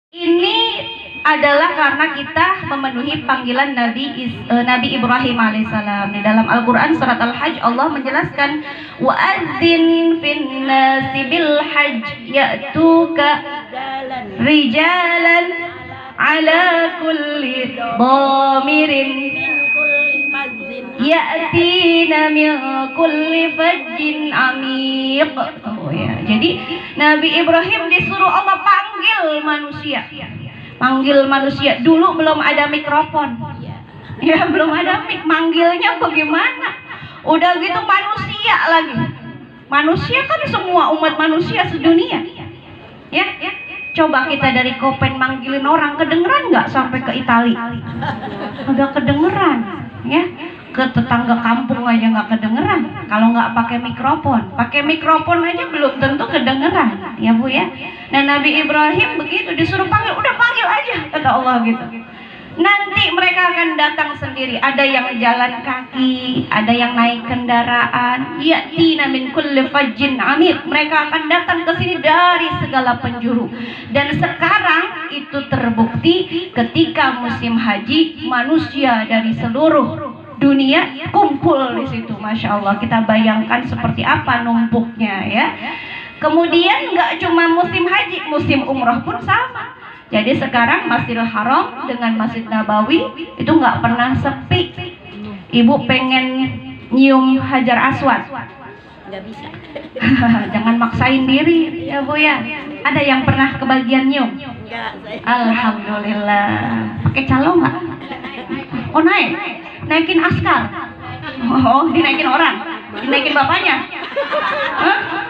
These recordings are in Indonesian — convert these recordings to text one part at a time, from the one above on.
Ini adalah karena kita memenuhi panggilan Nabi Ibrahim alaihissalam. Di dalam Al-Quran surat Al-Hajj Allah menjelaskan wa'adzin fin nasi bil hajj ya'tuka rijalan ala kulli dhamirin ya'tina min kulli fajjin amiq. Jadi Nabi Ibrahim disuruh Allah panggil manusia. Panggil manusia. Dulu belum ada mikrofon. Ya, belum ada mik. Manggilnya bagaimana? Udah gitu manusia lagi. Manusia kan semua umat manusia sedunia. Ya. Coba kita dari Kopen manggilin orang, kedengeran nggak sampai ke Itali? Agak kedengeran, ya. Ke tetangga kampung aja nggak kedengeran kalau nggak pakai mikrofon aja belum tentu kedengeran, ya Bu ya. Nah Nabi Ibrahim begitu disuruh panggil, udah panggil aja kata Allah gitu. Nanti mereka akan datang sendiri, ada yang jalan kaki, ada yang naik kendaraan. Ya'tina min kulli fajjin amiq, mereka akan datang ke sini dari segala penjuru. Dan sekarang itu terbukti ketika musim haji, manusia dari seluruh dunia kumpul di situ, masya Allah. Kita bayangkan seperti apa numpuknya ya. Kemudian nggak cuma musim haji, musim umroh pun sama. Jadi sekarang Masjidil Haram dengan Masjid Nabawi itu nggak pernah sepi. Ibu pengen nyium Hajar Aswad, nggak bisa. Jangan maksain diri ya Bu ya. Ada yang pernah kebagian nyium? Alhamdulillah. Pakai calo nggak? Oh naikin askar. Oh dinaikin orang, dinaikin bapaknya. Hah?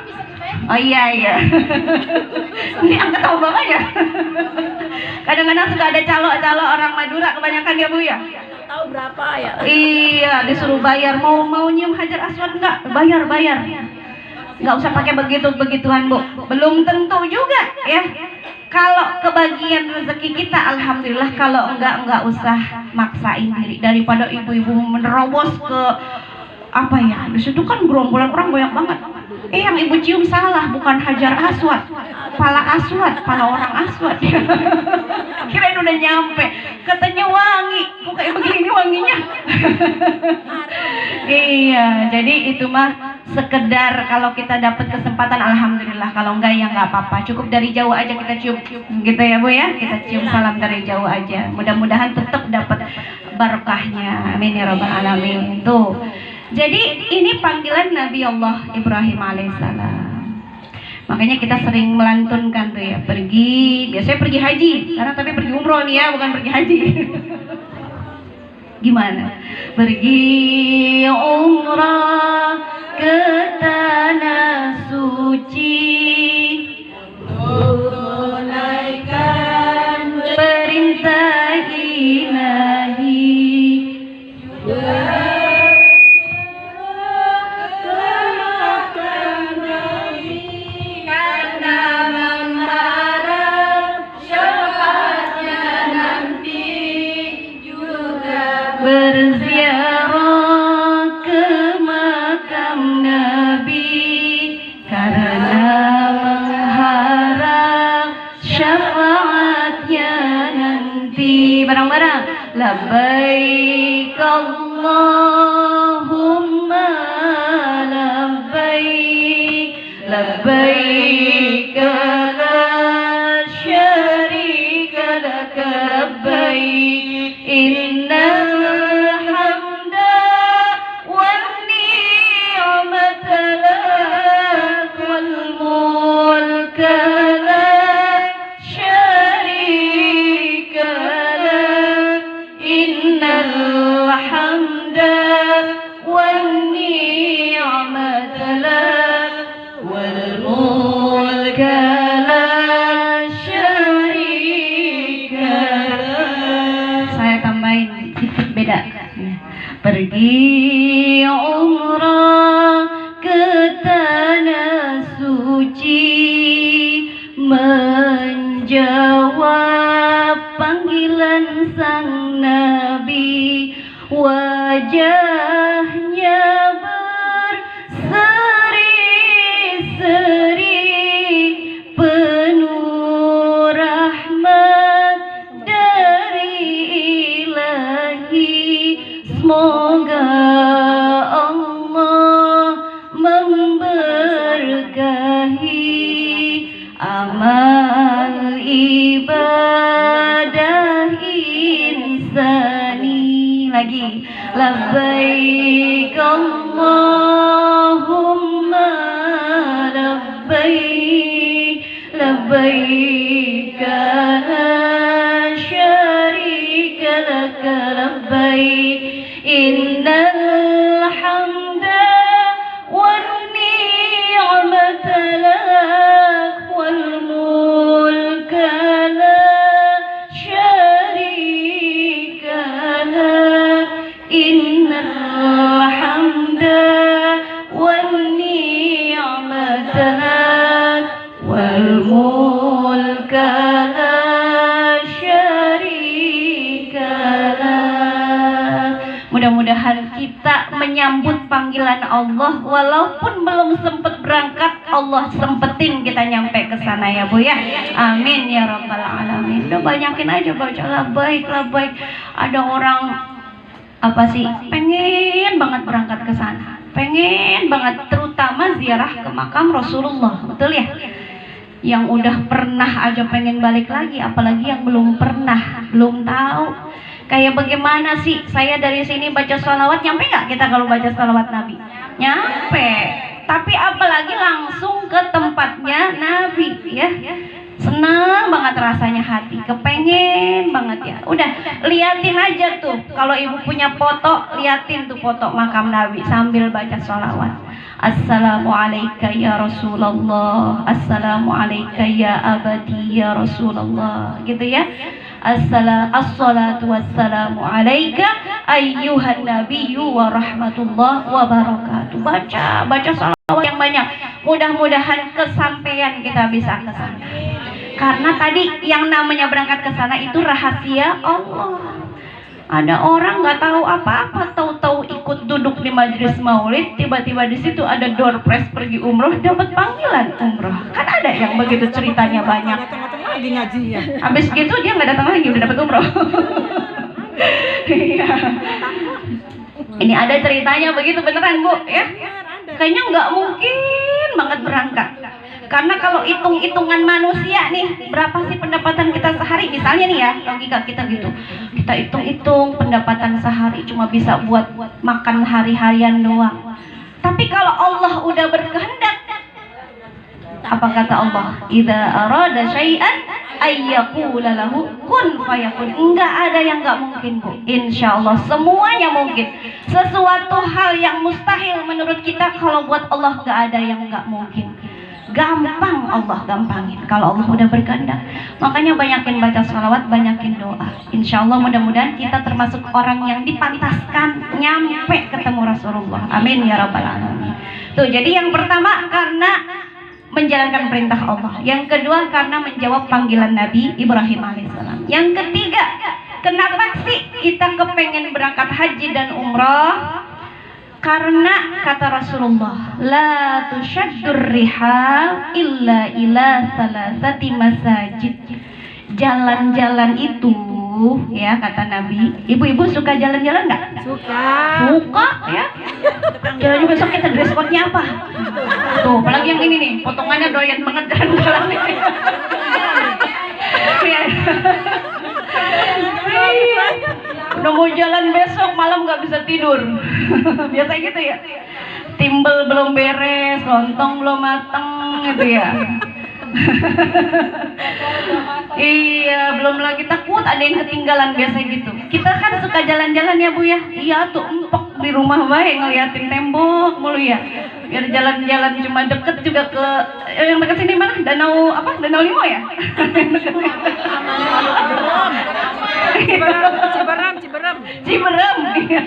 Oh iya. Ini angkat sama bapaknya. Kadang-kadang suka ada calo orang Madura kebanyakan ya Bu ya. Tahu berapa ya? Iya, disuruh bayar. Mau nyium Hajar Aswad enggak? Bayar. Nggak usah pakai begituan Bu. Belum tentu juga ya. Kalau kebagian rezeki kita alhamdulillah, kalau enggak usah maksain diri. Daripada ibu-ibu menerobos ke apa ya, di situ kan gerombolan orang banyak banget. Yang ibu cium salah, bukan Hajar Aswad, pala orang Aswad. Kirain udah nyampe, katanya wangi, kok kayak begini wanginya. Iya, jadi itu mah sekedar kalau kita dapat kesempatan alhamdulillah, kalau enggak ya enggak apa-apa. Cukup dari jauh aja kita cium gitu ya Bu ya. Kita cium salam dari jauh aja. Mudah-mudahan tetap dapat barokahnya. Amin ya rabbal alamin. Tuh. Jadi ini panggilan Nabi Allah Ibrahim alaihissalam. Makanya kita sering melantunkan tuh ya, biasanya pergi haji. Karena tapi pergi umroh nih ya, bukan pergi haji. Gimana? Pergi umrah ke tanah suci, menunaikan perintah ilahi, karena mengharap syafaatnya nanti, juga berziarah ke makam Nabi, karena mengharap syafaatnya nanti. Barang-barang labbaik Allahumma labbaik, labbaik la syarika laka labbaik, innal hamda wan ni'mata lak wal mulka la syarika lak, innal hamda wan ni'mata lak wal mulka la syarika lak. Saya tambahin sedikit beda. Pergi umrah ke tanah suci, menjawab panggilan sang Nabi, wajahnya berseri-seri penuh rahmat. lagi. Labbaik Allahumma labbaik, labbaik la syarika laka labbaik, innal hamda wan ni'mata lak wal mulka la syarika lak, innal hamda wan ni'mata lak wal mulka la syarika lak. Mudah-mudahan kita menyambut panggilan Allah walaupun belum sempat berangkat, Allah sempetin kita nyampe ke sana ya Bu ya. Amin ya rabbal alamin. Udah banyakin aja baca labbaik labbaik. Ada orang apa sih pengen banget berangkat ke sana, pengen banget, terutama ziarah ke makam Rasulullah, betul ya? Yang udah pernah aja pengen balik lagi, apalagi yang belum pernah, belum tahu kayak bagaimana sih. Saya dari sini baca sholawat, nyampe nggak kita kalau baca sholawat Nabi? Nyampe. Tapi apalagi langsung ke tempatnya Nabi ya, seneng banget rasanya hati, kepengen banget ya. Udah liatin aja tuh, kalau ibu punya foto, liatin tuh foto makam Nabi sambil baca sholawat. Assalamualaikum ya Rasulullah, Assalamualaikum ya abadi ya Rasulullah, gitu ya. Assalatu wassalamu alaika ayyuhan nabiyyu wa rahmatullah wa barakatuh. Baca salawat yang banyak. Mudah-mudahan kesampaian kita bisa ke sana. Karena tadi yang namanya berangkat ke sana itu rahasia Allah. Ada orang nggak tahu apa-apa, tahu-tahu ikut duduk di majelis maulid, tiba-tiba di situ ada door prize pergi umroh, dapat panggilan umroh. Kan ada yang begitu ceritanya banyak. Lagi ngajinya. Habis gitu dia nggak datang lagi, udah dapat umroh. Iya. Ini ada ceritanya begitu beneran Bu ya. Kayaknya nggak mungkin banget berangkat. Karena kalau hitung-hitungan manusia nih, berapa sih pendapatan kita sehari? Misalnya nih ya, logika kita gitu. Kita hitung-hitung pendapatan sehari cuma bisa buat makan hari-harian doang. Tapi kalau Allah udah berkehendak, apa kata Allah? Idza arada syai'an ayyaqula lahu kun fayakun. Enggak ada yang enggak mungkin Bu. Insyaallah semuanya mungkin. Sesuatu hal yang mustahil menurut kita, kalau buat Allah enggak ada yang enggak mungkin. Gampang Allah gampangin kalau Allah udah berkehendak. Makanya banyakin baca salawat, banyakin doa. Insyaallah mudah-mudahan kita termasuk orang yang dipantaskan nyampe ketemu Rasulullah. Amin ya rabbal alamin. Tuh, jadi yang pertama karena menjalankan perintah Allah. Yang kedua karena menjawab panggilan Nabi Ibrahim alaihissalam. Yang ketiga, kenapa sih kita kepengen berangkat haji dan umrah? Karena kata Rasulullah, la tusyaddur rihal illa ila salasati masajid. Jalan-jalan itu ya kata Nabi. Ibu-ibu suka jalan-jalan nggak? Suka ya. Jalan besok kita dress code-nya apa? Tuh, apalagi yang ini nih, potongannya doyan banget jalan-jalan ini. Udah mau jalan besok malam nggak bisa tidur. Biasa gitu ya. Timbel belum beres, lontong belum mateng gitu ya. Iya, belum lagi takut ada yang ketinggalan, biasa gitu. Kita kan suka jalan-jalan ya Bu ya. Iya tuh, empok di rumah baik ngeliatin tembok mulu ya. Biar jalan-jalan cuma deket juga ke yang dekat sini mana? Danau apa? Danau Limo ya? Ciberem. Iya.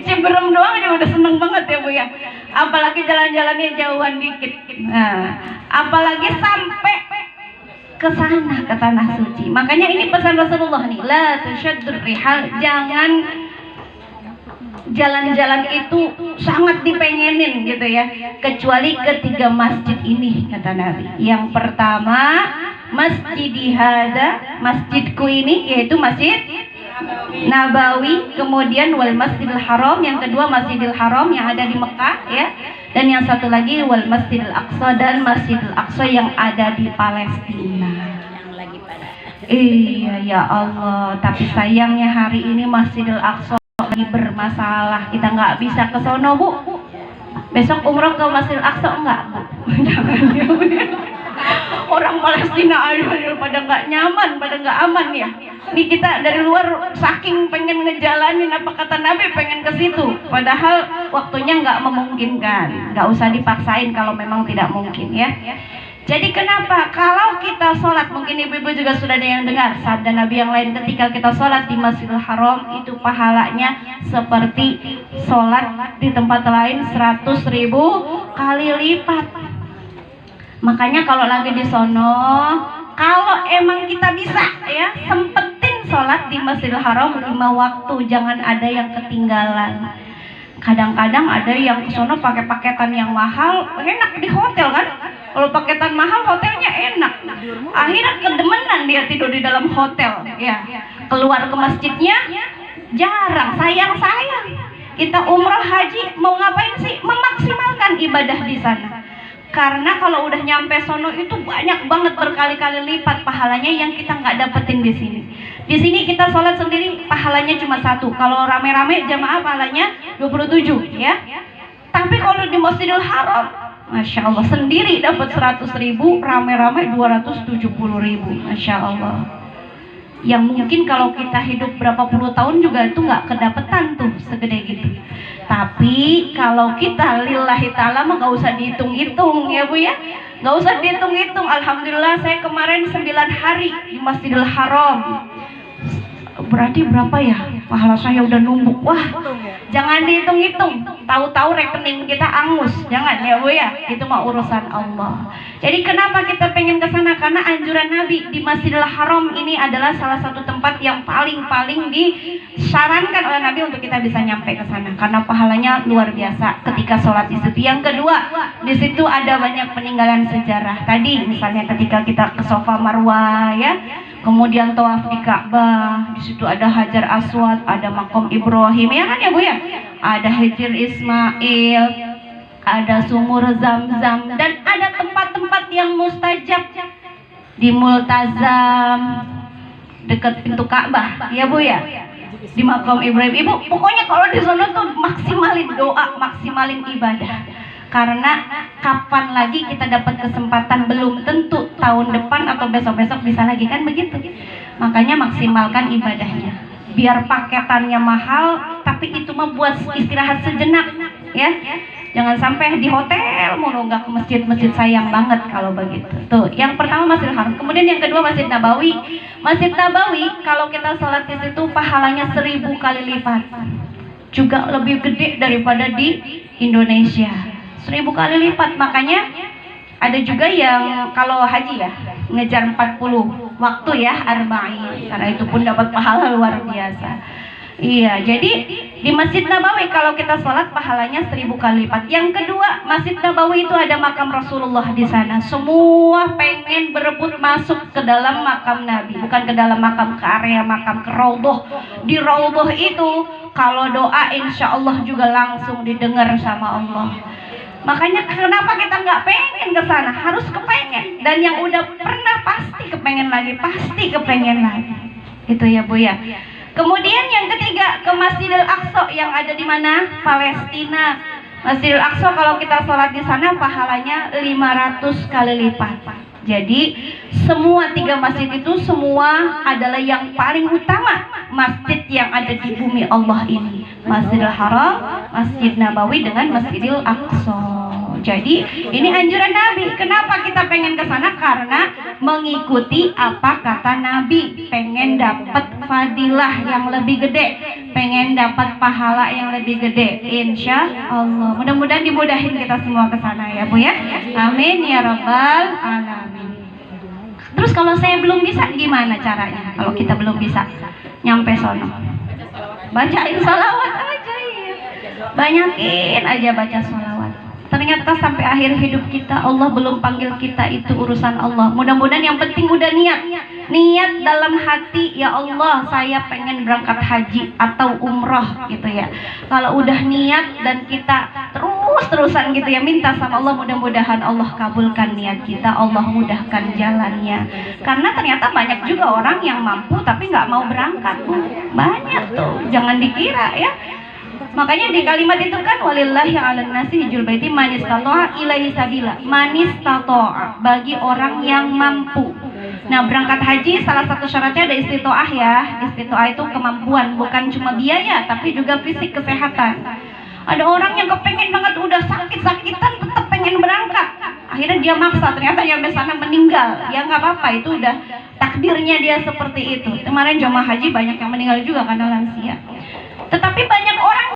Ciberem doang aja udah seneng banget ya Bu ya. Apalagi jalan-jalannya jauhan dikit. Nah, apalagi sampai ke sana, ke tanah suci. Makanya ini pesan Rasulullah nih, la tusyaddur rihal, jangan jalan-jalan itu sangat dipengenin gitu ya, kecuali ketiga masjid ini kata Nabi. Yang pertama, masjidi hada, masjidku ini yaitu Masjid Nabawi, kemudian wal Masjidil Haram, yang kedua Masjidil Haram yang ada di Mekah ya, dan yang satu lagi wal Masjidil Aqsa, dan Masjidil Aqsa yang ada di Palestina. Iya ya Allah, tapi sayangnya hari ini Masjidil Aqsa lagi bermasalah, kita nggak bisa ke sono Bu, besok umroh ke Masjidil Aqsa enggak Bu? Jangan ya Bu. Orang Palestina aja pada nggak nyaman, pada nggak aman ya. Ini kita dari luar saking pengen ngejalanin apa kata Nabi, pengen ke situ, padahal waktunya nggak memungkinkan. Nggak usah dipaksain kalau memang tidak mungkin ya. Jadi kenapa kalau kita sholat, mungkin ibu-ibu juga sudah ada yang dengar sabda Nabi yang lain, ketika kita sholat di Masjidil Haram itu pahalanya seperti sholat di tempat lain 100.000 kali lipat. Makanya kalau lagi di sono, kalau emang kita bisa ya, sempetin sholat di Masjidil Haram 5 waktu, jangan ada yang ketinggalan. Kadang-kadang ada yang ke sono pakai paketan yang mahal, enak di hotel kan? Kalau paketan mahal hotelnya enak, akhirnya kedemenan dia tidur di dalam hotel ya. Keluar ke masjidnya jarang, sayang. Kita umroh haji mau ngapain sih? Memaksimalkan ibadah di sana. Karena kalau udah nyampe sono itu banyak banget berkali-kali lipat pahalanya yang kita nggak dapetin di sini. Di sini kita sholat sendiri pahalanya cuma 1. Kalau rame-rame jamaah pahalanya 27 ya. Tapi kalau di Masjidil Haram, Masya Allah, sendiri dapat 100.000, rame-rame 270.000, Masya Allah. Yang mungkin kalau kita hidup berapa puluh tahun juga itu nggak kedapetan tuh segede gitu. Tapi kalau kita lillahi ta'ala mah nggak usah dihitung-hitung ya Bu ya, nggak usah dihitung-hitung. Alhamdulillah saya kemarin 9 hari di Masjidil Haram. Berarti berapa ya? Pahala saya udah numpuk. Wah, jangan dihitung-hitung. Tahu-tahu rekening kita angus. Jangan ya Bu ya. Itu mah urusan Allah. Jadi kenapa kita pengen ke sana? Karena anjuran Nabi di Masjidil Haram ini adalah salah satu tempat yang paling disarankan oleh Nabi untuk kita bisa nyampe ke sana. Karena pahalanya luar biasa ketika sholat di situ. Yang kedua, di situ ada banyak peninggalan sejarah. Tadi misalnya ketika kita ke Safa Marwah ya. Kemudian tawaf di Ka'bah, di situ ada Hajar Aswad, ada Makom Ibrahim, ya kan ya Bu ya? Ada Hijr Ismail, ada sumur Zam-Zam, dan ada tempat-tempat yang mustajab di Multazam, dekat pintu Ka'bah, ya Bu ya? Di Makom Ibrahim. Ibu, pokoknya kalau di sana tuh maksimalin doa, maksimalin ibadah. Karena kapan lagi kita dapat kesempatan, belum tentu tahun depan atau besok-besok bisa lagi kan begitu. Makanya maksimalkan ibadahnya. Biar paketannya mahal, tapi itu mah buat istirahat sejenak ya. Jangan sampai di hotel mulu, nggak ke masjid-masjid, sayang banget kalau begitu. Tuh, yang pertama Masjidil Haram. Kemudian yang kedua Masjid Nabawi. Masjid Nabawi kalau kita sholat di situ pahalanya 1000 kali lipat. Juga lebih gede daripada di Indonesia. 1000 kali lipat. Makanya ada juga yang kalau haji ya ngejar 40 waktu ya arba'in, karena itu pun dapat pahala luar biasa. Iya, jadi di Masjid Nabawi kalau kita sholat pahalanya 1000 kali lipat. Yang kedua, Masjid Nabawi itu ada makam Rasulullah di sana. Semua pengen berebut masuk ke dalam makam Nabi, bukan ke dalam makam, ke area makam, ke Raudhah. Di Raudhah itu kalau doa insya Allah juga langsung didengar sama Allah. Makanya kenapa kita nggak pengen ke sana? Harus kepengen. Dan yang udah pernah pasti kepengen lagi, pasti kepengen lagi. Itu ya Bu ya. Kemudian yang ketiga ke Masjidil Aqsa yang ada di mana? Palestina. Masjidil Aqsa kalau kita sholat di sana pahalanya 500 kali lipat. Jadi semua 3 masjid itu semua adalah yang paling utama masjid yang ada di bumi Allah ini. Masjidil Haram, Masjid Nabawi dengan Masjidil Aqsa. Jadi ini anjuran Nabi. Kenapa kita pengen ke sana? Karena mengikuti apa kata Nabi. Pengen dapat fadilah yang lebih gede, pengen dapat pahala yang lebih gede. Insya Allah. Mudah-mudahan dimudahin kita semua ke sana ya Bu ya. Amin ya rabbal alamin. Terus kalau saya belum bisa gimana caranya? Kalau kita belum bisa nyampe sono, bacain salawat aja ya. Banyakin aja baca salawat. Ternyata sampai akhir hidup kita Allah belum panggil kita, itu urusan Allah. Mudah-mudahan yang penting udah niat dalam hati, ya Allah saya pengen berangkat haji atau umroh gitu ya. Kalau udah niat dan kita terus terus-terusan gitu ya, minta sama Allah, mudah-mudahan Allah kabulkan niat kita, Allah mudahkan jalannya. Karena ternyata banyak juga orang yang mampu tapi nggak mau berangkat, Bu. Banyak tuh, jangan dikira ya. Makanya di kalimat itu kan, walillahi 'alan nasi hijjul baiti man istata'a ilaihi sabila. Man istata'a, bagi orang yang mampu. Nah, berangkat haji salah satu syaratnya ada istitoah ya. Istitoah itu kemampuan, bukan cuma biaya tapi juga fisik, kesehatan. Ada orang yang kepengen banget, udah sakit-sakitan tetap pengen berangkat. Akhirnya dia maksa, ternyata yang di sana meninggal. Ya nggak apa-apa, itu udah takdirnya dia seperti itu. Kemarin jemaah haji banyak yang meninggal juga karena lansia. Tetapi banyak orang